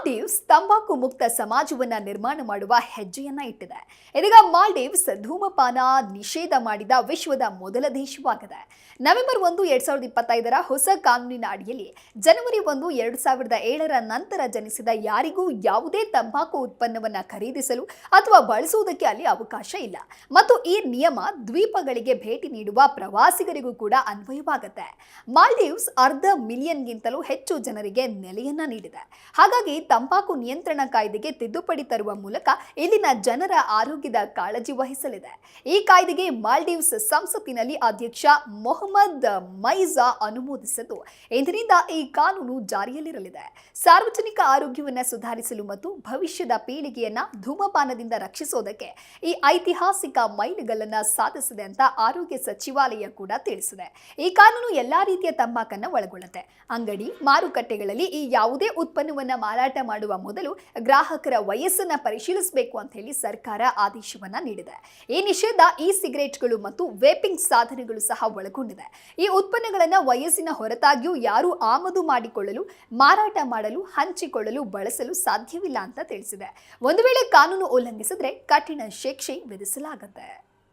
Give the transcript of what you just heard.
ಮಾಲ್ಡೀವ್ಸ್ ತಂಬಾಕು ಮುಕ್ತ ಸಮಾಜವನ್ನ ನಿರ್ಮಾಣ ಮಾಡುವ ಹೆಜ್ಜೆಯನ್ನ ಇಟ್ಟಿದೆ. ಇದೀಗ ಮಾಲ್ಡೀವ್ಸ್ ಧೂಮಪಾನ ನಿಷೇಧ ಮಾಡಿದ ವಿಶ್ವದ ಮೊದಲ ದೇಶವಾಗಿದೆ. ನವೆಂಬರ್ 1, 2025ರ ಹೊಸ ಕಾನೂನಿನ ಅಡಿಯಲ್ಲಿ ಜನವರಿ 1, 2007ರ ನಂತರ ಜನಿಸಿದ ಯಾರಿಗೂ ಯಾವುದೇ ತಂಬಾಕು ಉತ್ಪನ್ನವನ್ನ ಖರೀದಿಸಲು ಅಥವಾ ಬಳಸುವುದಕ್ಕೆ ಅಲ್ಲಿ ಅವಕಾಶ ಇಲ್ಲ. ಮತ್ತು ಈ ನಿಯಮ ದ್ವೀಪಗಳಿಗೆ ಭೇಟಿ ನೀಡುವ ಪ್ರವಾಸಿಗರಿಗೂ ಕೂಡ ಅನ್ವಯವಾಗುತ್ತೆ. ಮಾಲ್ಡೀವ್ಸ್ 1/2 ಮಿಲಿಯನ್ಗಿಂತಲೂ ಹೆಚ್ಚು ಜನರಿಗೆ ನೆಲೆಯನ್ನ ನೀಡಿದೆ. ಹಾಗಾಗಿ ತಂಬಾಕು ನಿಯಂತ್ರಣ ಕಾಯ್ದೆಗೆ ತಿದ್ದುಪಡಿ ತರುವ ಮೂಲಕ ಇಲ್ಲಿನ ಜನರ ಆರೋಗ್ಯದ ಕಾಳಜಿ ವಹಿಸಲಿದೆ. ಈ ಕಾಯ್ದೆಗೆ ಮಾಲ್ಡೀವ್ಸ್ ಸಂಸತ್ತಿನಲ್ಲಿ ಅಧ್ಯಕ್ಷ ಮೊಹಮ್ಮದ್ ಮೈಜಾ ಅನುಮೋದಿಸಿದ್ದು, ಇಂದಿನಿಂದ ಈ ಕಾನೂನು ಜಾರಿಯಲ್ಲಿರಲಿದೆ. ಸಾರ್ವಜನಿಕ ಆರೋಗ್ಯವನ್ನು ಸುಧಾರಿಸಲು ಮತ್ತು ಭವಿಷ್ಯದ ಪೀಳಿಗೆಯನ್ನ ಧೂಮಪಾನದಿಂದ ರಕ್ಷಿಸೋದಕ್ಕೆ ಈ ಐತಿಹಾಸಿಕ ಮೈಲಿಗಲ್ಲನ್ನ ಸಾಧಿಸಿದೆ ಅಂತ ಆರೋಗ್ಯ ಸಚಿವಾಲಯ ಕೂಡ ತಿಳಿಸಿದೆ. ಈ ಕಾನೂನು ಎಲ್ಲಾ ರೀತಿಯ ತಂಬಾಕನ್ನ ಒಳಗೊಳ್ಳುತ್ತೆ. ಅಂಗಡಿ, ಮಾರುಕಟ್ಟೆಗಳಲ್ಲಿ ಈ ಯಾವುದೇ ಉತ್ಪನ್ನವನ್ನ ಮಾರಾಟ ಮಾಡುವ ಮೊದಲು ಗ್ರಾಹಕರ ವಯಸ್ಸನ್ನ ಪರಿಶೀಲಿಸಬೇಕು ಅಂತ ಹೇಳಿ ಸರ್ಕಾರ ಆದೇಶವನ್ನ ನೀಡಿದೆ. ಈ ನಿಷೇಧ ಸಿಗರೇಟ್ಗಳು ಮತ್ತು ವೇಪಿಂಗ್ ಸಾಧನಗಳು ಸಹ ಒಳಗೊಂಡಿದೆ. ಈ ಉತ್ಪನ್ನಗಳನ್ನು ವಯಸ್ಸಿನ ಹೊರತಾಗಿಯೂ ಯಾರು ಆಮದು ಮಾಡಿಕೊಳ್ಳಲು, ಮಾರಾಟ ಮಾಡಲು, ಹಂಚಿಕೊಳ್ಳಲು, ಬಳಸಲು ಸಾಧ್ಯವಿಲ್ಲ ಅಂತ ತಿಳಿಸಿದೆ. ಒಂದು ವೇಳೆ ಕಾನೂನು ಉಲ್ಲಂಘಿಸಿದ್ರೆ ಕಠಿಣ ಶಿಕ್ಷೆ ವಿಧಿಸಲಾಗುತ್ತೆ.